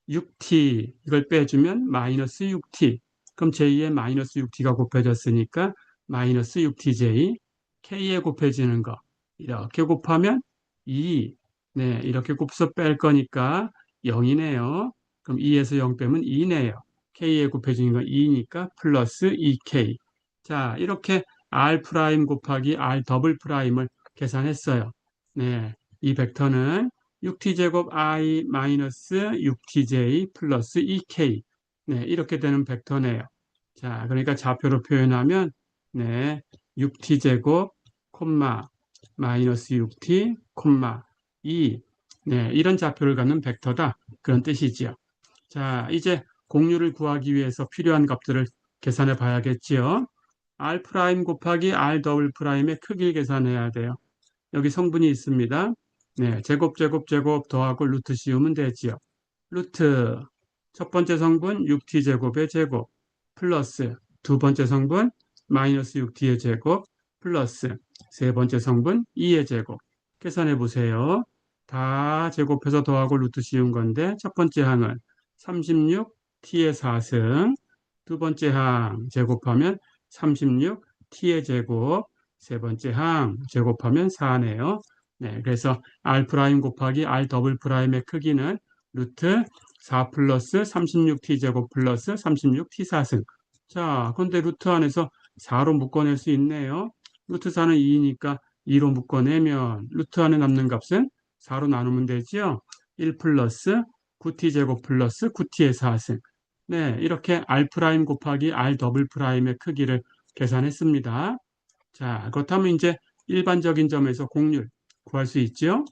6t 이걸 빼주면 마이너스 6t 그럼 j에 마이너스 6t가 곱해졌으니까 마이너스 6tj k에 곱해지는 거 이렇게 곱하면 2 네, 이렇게 곱해서 뺄 거니까 0이네요. 그럼 2에서 0 빼면 2네요. k에 곱해주는 건 2니까 플러스 2k. 자, 이렇게 r 프라임 곱하기 r 더블 프라임을 계산했어요. 네, 이 벡터는 6t제곱 i 마이너스 6tj 플러스 2k. 네, 이렇게 되는 벡터네요. 자, 그러니까 좌표로 표현하면 네, 6t제곱 콤마 마이너스 6t 콤마 2. 네, 이런 좌표를 갖는 벡터다. 그런 뜻이지요. 자, 이제 공률을 구하기 위해서 필요한 값들을 계산해 봐야겠지요. r 프라임 곱하기 r 더블 프라임의 크기를 계산해야 돼요. 여기 성분이 있습니다. 네, 제곱 더하고 루트 씌우면 되지요. 루트 첫 번째 성분 6t제곱의 제곱 플러스 두 번째 성분 마이너스 6t의 제곱 플러스 세 번째 성분 2의 제곱 계산해 보세요. 다 제곱해서 더하고 루트 씌운 건데 첫 번째 항은 36t의 4승 두 번째 항 제곱하면 36t의 제곱 세 번째 항 제곱하면 4네요. 네, 그래서 r 프라임 곱하기 r 더블 프라임의 크기는 루트 4 플러스 36t제곱 플러스 36t 4승. 자, 근데 루트 안에서 4로 묶어낼 수 있네요. 루트 4는 2니까 2로 묶어내면 루트 안에 남는 값은 4로 나누면 되지요. 1 플러스 9t제곱 플러스 9t의 4승. 네, 이렇게 r 프라임 곱하기 r 더블 프라임의 크기를 계산했습니다. 자, 그렇다면 이제 일반적인 점에서 공률 구할 수 있죠?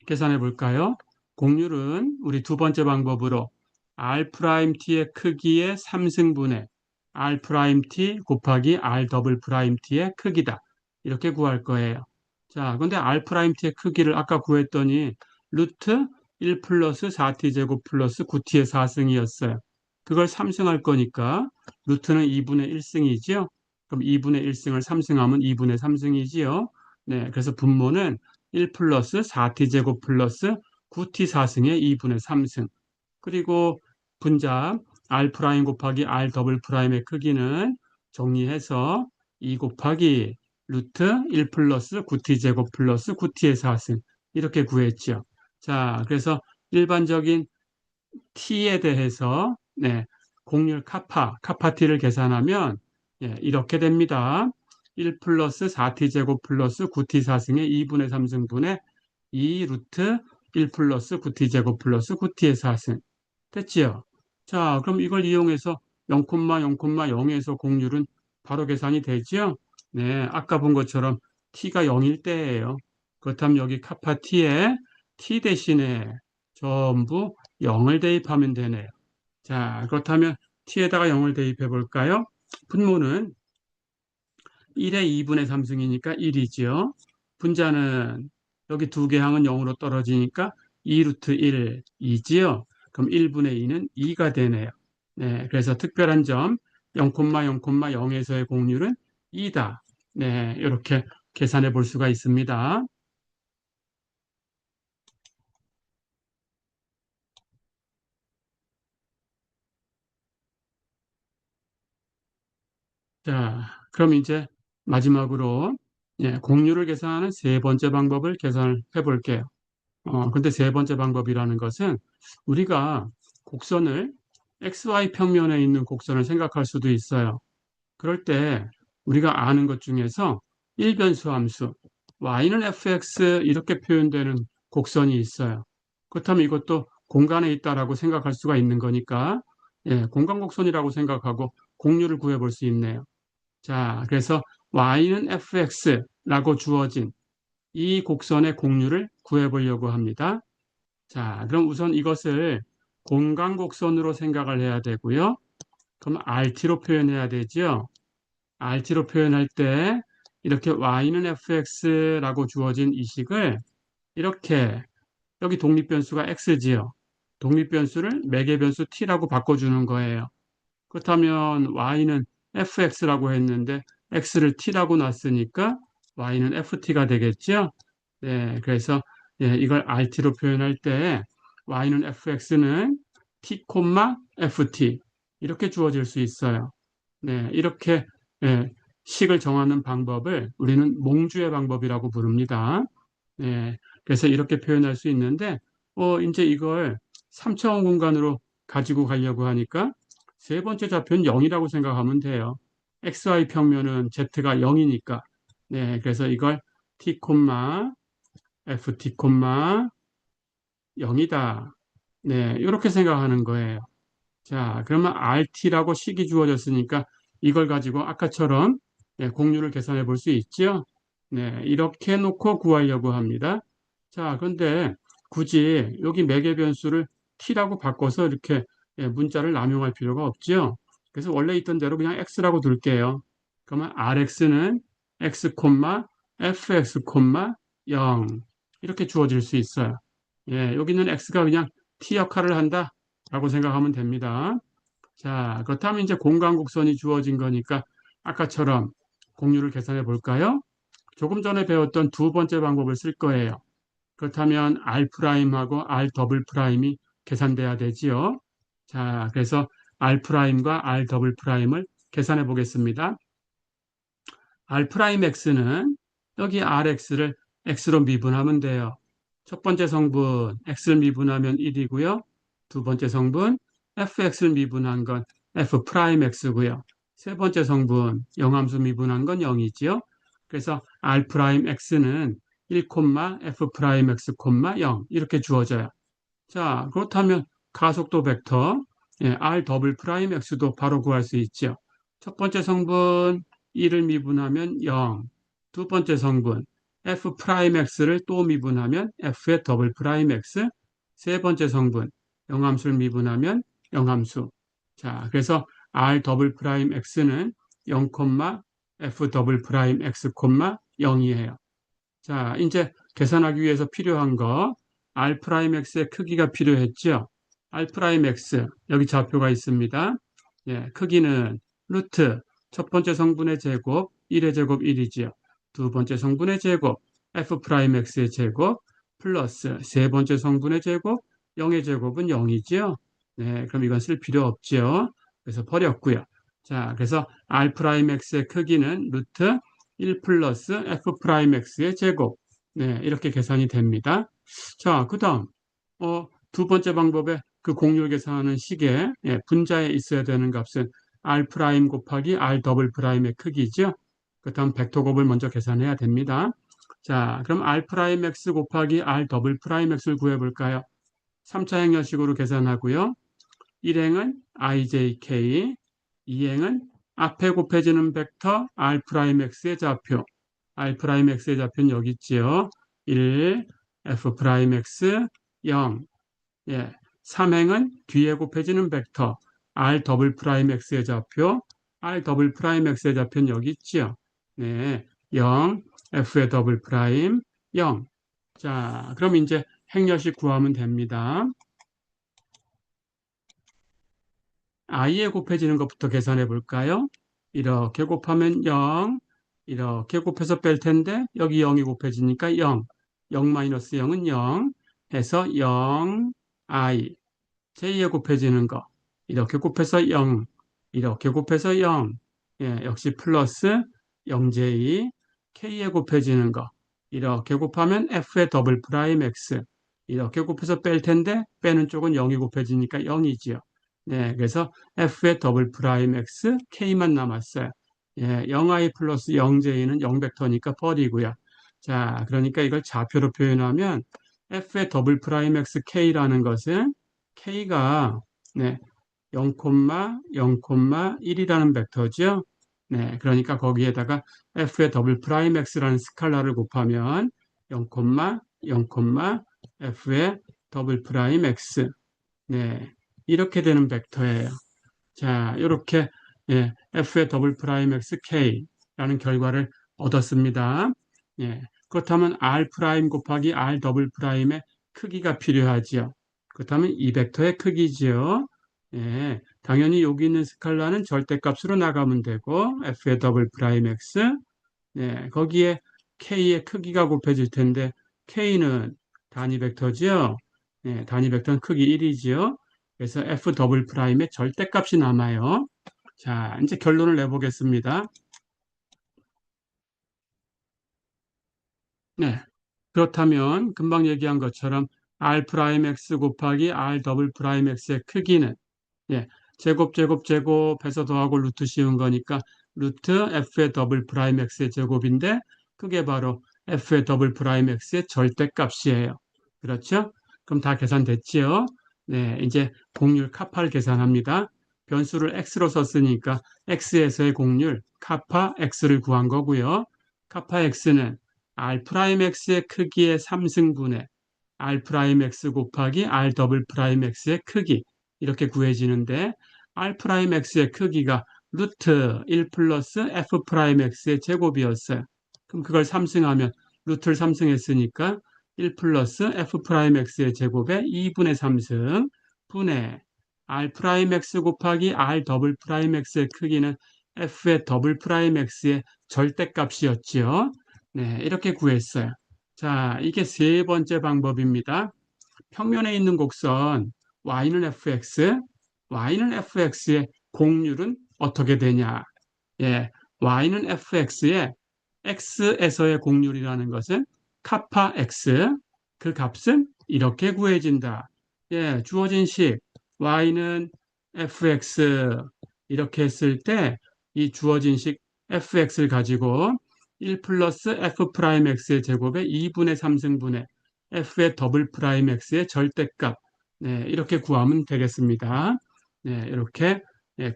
계산해 볼까요? 공률은 우리 두 번째 방법으로 R'T의 크기의 3승분의 R'T 곱하기 R 더블 프라임 T의 크기다. 이렇게 구할 거예요. 자, 근데 R'T의 크기를 아까 구했더니 루트 1 플러스 4t 제곱 플러스 9t의 4승이었어요. 그걸 3승할 거니까 루트는 2분의 1승이지요. 그럼 2분의 1승을 3승하면 2분의 3승이지요. 네, 그래서 분모는 1 플러스 4t제곱 플러스 9t 4승의 2분의 3승. 그리고 분자 r 프라임 곱하기 r 더블 프라임의 크기는 정리해서 2 곱하기 루트 1 플러스 9t 제곱 플러스 9t의 4승. 이렇게 구했죠. 자, 그래서 일반적인 t에 대해서 네, 공률 카파 t를 계산하면 예, 이렇게 됩니다. 1 플러스 4t 제곱 플러스 9t 4승의 2분의 3승분의 2 루트 1 플러스 9t 제곱 플러스 9t의 4승. 됐지요? 자, 그럼 이걸 이용해서 0,0,0에서 공률은 바로 계산이 되지요? 네, 아까 본 것처럼 t가 0일 때예요. 그렇다면 여기 카파 t에 t 대신에 전부 0을 대입하면 되네요. 자, 그렇다면 t에다가 0을 대입해 볼까요? 분모는 1의 2분의 3승이니까 1이지요. 분자는 여기 두 개 항은 0으로 떨어지니까 2 루트 1, 2지요. 그럼 1분의 2는 2가 되네요. 네, 그래서 특별한 점 0,0,0에서의 공률은 2다. 네, 이렇게 계산해 볼 수가 있습니다. 자, 그럼 이제 마지막으로 예, 공률을 계산하는 세 번째 방법을 계산해 볼게요. 근데 세 번째 방법이라는 것은 우리가 곡선을 XY 평면에 있는 곡선을 생각할 수도 있어요. 그럴 때 우리가 아는 것 중에서 일변수 함수 y는 fx 이렇게 표현되는 곡선이 있어요. 그렇다면 이것도 공간에 있다라고 생각할 수가 있는 거니까 예, 공간 곡선이라고 생각하고 공률을 구해볼 수 있네요. 자, 그래서 y는 fx라고 주어진 이 곡선의 공률을 구해보려고 합니다. 자, 그럼 우선 이것을 공간 곡선으로 생각을 해야 되고요. 그럼 RT로 표현해야 되죠. RT로 표현할 때 이렇게 y는 fx라고 주어진 이 식을 이렇게 여기 독립변수가 x지요. 독립변수를 매개변수 t라고 바꿔주는 거예요. 그렇다면 y는 fx라고 했는데 x를 t라고 놨으니까 y는 ft가 되겠죠. 네, 그래서 예, 이걸 rt로 표현할 때 y는 fx는 t, ft 이렇게 주어질 수 있어요. 네, 이렇게 예, 식을 정하는 방법을 우리는 몽주의 방법이라고 부릅니다. 네, 그래서 이렇게 표현할 수 있는데, 이제 이걸 3차원 공간으로 가지고 가려고 하니까 세 번째 좌표는 0이라고 생각하면 돼요. XY 평면은 Z가 0이니까. 네, 그래서 이걸 t, ft, 0이다. 네, 이렇게 생각하는 거예요. 자, 그러면 RT라고 식이 주어졌으니까 이걸 가지고 아까처럼 네, 공률을 계산해 볼 수 있죠? 네, 이렇게 놓고 구하려고 합니다. 자, 그런데 굳이 여기 매개 변수를 t라고 바꿔서 이렇게 문자를 남용할 필요가 없죠? 그래서 원래 있던 대로 그냥 x라고 둘게요. 그러면 rx는 x, fx, 0 이렇게 주어질 수 있어요. 예, 여기는 x가 그냥 t 역할을 한다라고 생각하면 됩니다. 자, 그렇다면 이제 공간곡선이 주어진 거니까 아까처럼 공률을 계산해 볼까요? 조금 전에 배웠던 두 번째 방법을 쓸 거예요. 그렇다면 R'하고 R 더블 프라임이 계산돼야 되지요. 자, 그래서 R'과 R 더블 프라임을 계산해 보겠습니다. R 프라임 X는 여기 RX를 X로 미분하면 돼요. 첫 번째 성분 X를 미분하면 1이고요. 두 번째 성분 FX를 미분한 건 F 프라임 X고요. 세 번째 성분 영함수 미분한 건 0이지요. 그래서 R 프라임 X는 1, F 프라임 X, 0 이렇게 주어져요. 자, 그렇다면 가속도 벡터 R 더블 프라임 X도 바로 구할 수 있죠. 첫 번째 성분 1을 미분하면 0, 두 번째 성분 F 프라임 X를 또 미분하면 F의 더블 프라임 X, 세 번째 성분 영함수를 미분하면 영함수. 자, 그래서 R 더블 프라임 X는 0, F 더블 프라임 X, 0이에요. 자, 이제 계산하기 위해서 필요한 거 R'X의 크기가 필요했죠. R'X 여기 좌표가 있습니다. 예, 크기는 루트 첫 번째 성분의 제곱 1의 제곱 1이지요. 두 번째 성분의 제곱 F'X의 제곱 플러스 세 번째 성분의 제곱 0의 제곱은 0이지요. 네, 그럼 이건 쓸 필요 없죠. 그래서 버렸고요. 자, 그래서 R'X의 크기는 루트 1 플러스 F'X의 제곱. 네, 이렇게 계산이 됩니다. 자, 그 다음, 두 번째 방법에 그 공률 계산하는 식에 분자에 있어야 되는 값은 R 프라임 곱하기 R 더블 프라임의 크기죠. 그 다음 벡터곱을 먼저 계산해야 됩니다. 자, 그럼 R 프라임 X 곱하기 R 더블 프라임 X를 구해볼까요? 3차 행렬식으로 계산하고요. 1행은 ijk, 2행은 앞에 곱해지는 벡터 R'X의 좌표, R'X의 좌표는 여기 있지요. 1, F'X, 0. 예. 3행은 뒤에 곱해지는 벡터 R 더블 프라임 X의 좌표, R 더블 프라임 X의 좌표는 여기 있지요. 네. 0, F의 더블 프라임, 0. 자, 그럼 이제 행렬식 구하면 됩니다. i에 곱해지는 것부터 계산해 볼까요? 이렇게 곱하면 0, 이렇게 곱해서 뺄 텐데 여기 0이 곱해지니까 0, 0-0은 0 해서 0, i, j에 곱해지는 거 이렇게 곱해서 0, 이렇게 곱해서 0, 예, 역시 플러스 0j, k에 곱해지는 거 이렇게 곱하면 f의 더블 프라임 x 이렇게 곱해서 뺄 텐데 빼는 쪽은 0이 곱해지니까 0이지요. 네, 그래서 f의 더블 프라임 x k만 남았어요. 예, 0i 플러스 0j는 0벡터니까 버리고요. 자, 그러니까 이걸 좌표로 표현하면 f의 더블 프라임 x k라는 것은 k가 네, 0, 0,1이라는 벡터죠. 네, 그러니까 거기에다가 f의 더블 프라임 x라는 스칼라를 곱하면 0, 0, f의 더블 프라임 x. 네, 이렇게 되는 벡터예요. 자, 이렇게 예, f의 더블 프라임 x k라는 결과를 얻었습니다. 예, 그렇다면 r 프라임 곱하기 r 더블 프라임의 크기가 필요하지요. 그렇다면 이 벡터의 크기지요. 예, 당연히 여기 있는 스칼라는 절대값으로 나가면 되고 f의 더블 프라임 x 예, 거기에 k의 크기가 곱해질 텐데 k는 단위 벡터지요. 예, 단위 벡터는 크기 1이지요. 그래서 f 더블 프라임의 절대값이 남아요. 자, 이제 결론을 내보겠습니다. 네. 그렇다면 금방 얘기한 것처럼 r 프라임 x 곱하기 r 더블 프라임 x의 크기는 예, 제곱 해서 더하고 루트 씌운 거니까 루트 f의 더블 프라임 x의 제곱인데 그게 바로 f의 더블 프라임 x의 절대값이에요. 그렇죠? 그럼 다 계산됐지요? 네, 이제 공률 카파를 계산합니다. 변수를 x로 썼으니까 x에서의 공률 카파 x를 구한 거고요. 카파 x는 r 프라임 x의 크기의 3승분의 r 프라임 x 곱하기 r 더블 프라임 x의 크기 이렇게 구해지는데 r 프라임 x의 크기가 루트 1 플러스 f 프라임 x의 제곱이었어요. 그럼 그걸 3승하면 루트를 3승했으니까 1 플러스 f 프라임 x의 제곱에 2분의 3승 분의 r 프라임 x 곱하기 r 더블 프라임 x의 크기는 f의 더블 프라임 x의 절대값이었지요. 네, 이렇게 구했어요. 자, 이게 세 번째 방법입니다. 평면에 있는 곡선 y는 fx, y는 fx의 공률은 어떻게 되냐? 예, y는 fx의 x에서의 공률이라는 것은 카파 x, 그 값은 이렇게 구해진다. 예, 주어진 식 y는 fx 이렇게 했을 때 이 주어진 식 fx를 가지고 1 플러스 f 프라임 x의 제곱에 2분의 3승분의 f의 더블 프라임 x의 절대값 네, 이렇게 구하면 되겠습니다. 네, 이렇게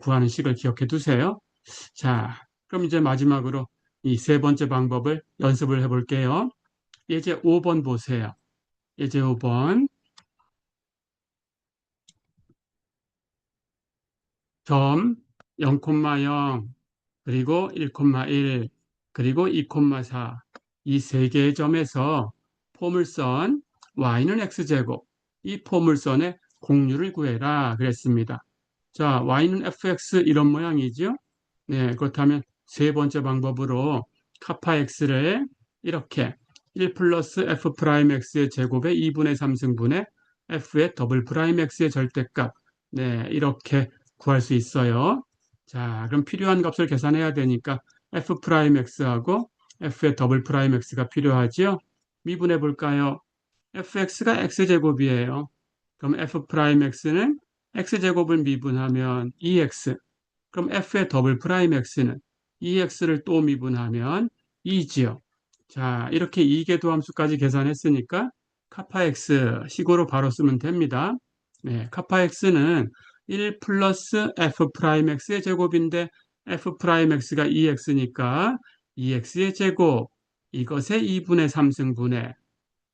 구하는 식을 기억해 두세요. 자, 그럼 이제 마지막으로 이 세 번째 방법을 연습을 해볼게요. 예제 5번 보세요. 예제 5번. 점 0,0 그리고 1,1 그리고 2,4 이 세 개의 점에서 포물선 y는 x제곱 이 포물선의 공률을 구해라 그랬습니다. 자, y는 fx 이런 모양이죠. 네, 그렇다면 세 번째 방법으로 카파 x를 이렇게 1 플러스 f 프라임 x의 제곱에 2분의 3승분의 f의 더블 프라임 x의 절대값 네, 이렇게 구할 수 있어요. 자, 그럼 필요한 값을 계산해야 되니까 f 프라임 x하고 f의 더블 프라임 x가 필요하지요. 미분해 볼까요? fx가 x제곱이에요. 그럼 f 프라임 x는 x제곱을 미분하면 2x. 그럼 f의 더블 프라임 x는 2x를 또 미분하면 2지요. 자, 이렇게 2개 도함수까지 계산했으니까 카파 x 식으로 바로 쓰면 됩니다. 네, 카파 x는 1 플러스 f 프라임 x의 제곱인데 f 프라임 x가 2x니까 2x의 제곱 이것의 2분의 3승분의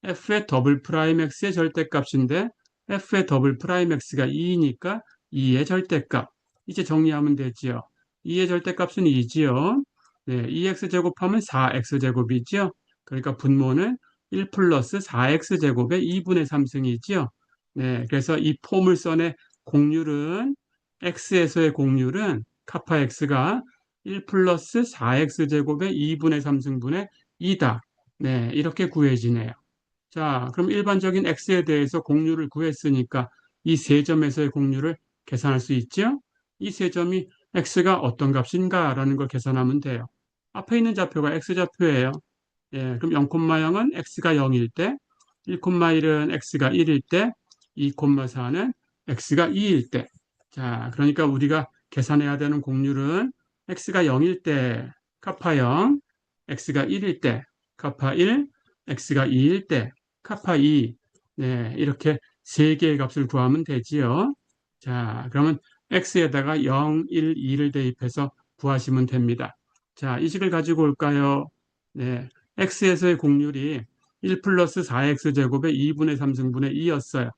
f의 더블 프라임 x의 절대값인데 f의 더블 프라임 x가 2니까 2의 절대값. 이제 정리하면 되지요. 2의 절대값은 2지요. 네, 2x 제곱하면 4x 제곱이지요. 그러니까 분모는 1 플러스 4x 제곱의 2분의 3승이지요. 네, 그래서 이 포물선의 공률은 x에서의 공률은 카파 x가 1 플러스 4x 제곱의 2분의 3승분의 2다. 네, 이렇게 구해지네요. 자, 그럼 일반적인 x에 대해서 공률을 구했으니까 이 세 점에서의 공률을 계산할 수 있죠? 이 세 점이 x가 어떤 값인가라는 걸 계산하면 돼요. 앞에 있는 좌표가 x좌표예요. 예, 그럼 0,0은 x가 0일 때, 1,1은 x가 1일 때, 2,4는 x가 2일 때. 자, 그러니까 우리가 계산해야 되는 공률은 x가 0일 때, 카파 0, x가 1일 때, 카파 1, x가 2일 때, 카파 2. 네, 이렇게 세 개의 값을 구하면 되지요. 자, 그러면 x에다가 0, 1, 2를 대입해서 구하시면 됩니다. 자, 이 식을 가지고 올까요? 네, x에서의 공률이 1 플러스 4x 제곱의 2분의 3승분의 2였어요.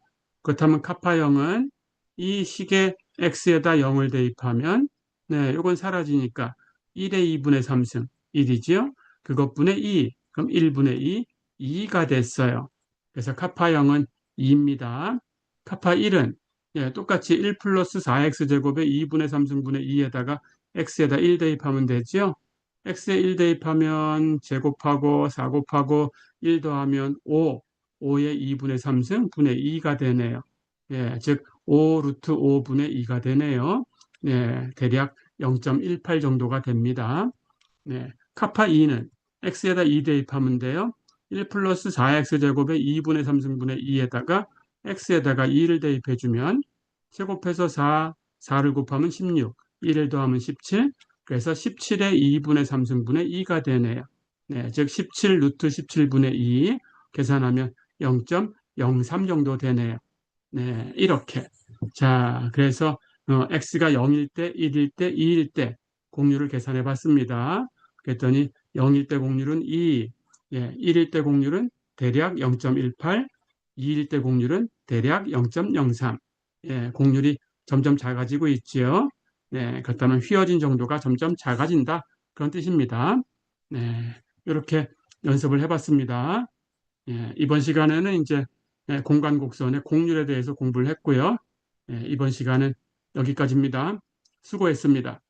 그렇다면 카파 0은 이 식의 x에다 0을 대입하면 네, 이건 사라지니까 1의 2분의 3승 1이지요. 그것분의 2, 그럼 1분의 2, 2가 됐어요. 그래서 카파 0은 2입니다. 카파 1은 예, 똑같이 1 플러스 4x 제곱의 2분의 3승분의 2에다가 x에다 1 대입하면 되죠. x에 1 대입하면 제곱하고 4 곱하고 1 더하면 5, 5의 2분의 3승 분의 2가 되네요. 예, 즉 5 루트 5분의 2가 되네요. 네, 대략 0.18 정도가 됩니다. 네, 카파 2는 x에다 2 대입하면 돼요. 1 플러스 4x제곱의 2분의 3승분의 2에다가 x에다가 2를 대입해주면 제곱해서 4를 곱하면 16, 1을 더하면 17, 그래서 17의 2분의 3승분의 2가 되네요. 네, 즉 17 루트 17분의 2 계산하면 0.03 정도 되네요. 네, 이렇게. 자, 그래서 x가 0일 때, 1일 때, 2일 때 공률을 계산해 봤습니다. 그랬더니 0일 때 공률은 2, 예, 1일 때 공률은 대략 0.18, 2일 때 공률은 대략 0.03. 예, 공률이 점점 작아지고 있지요. 네, 그렇다면 휘어진 정도가 점점 작아진다. 그런 뜻입니다. 네, 이렇게 연습을 해봤습니다. 예, 이번 시간에는 이제 공간 곡선의 공률에 대해서 공부를 했고요. 예, 이번 시간은 여기까지입니다. 수고했습니다.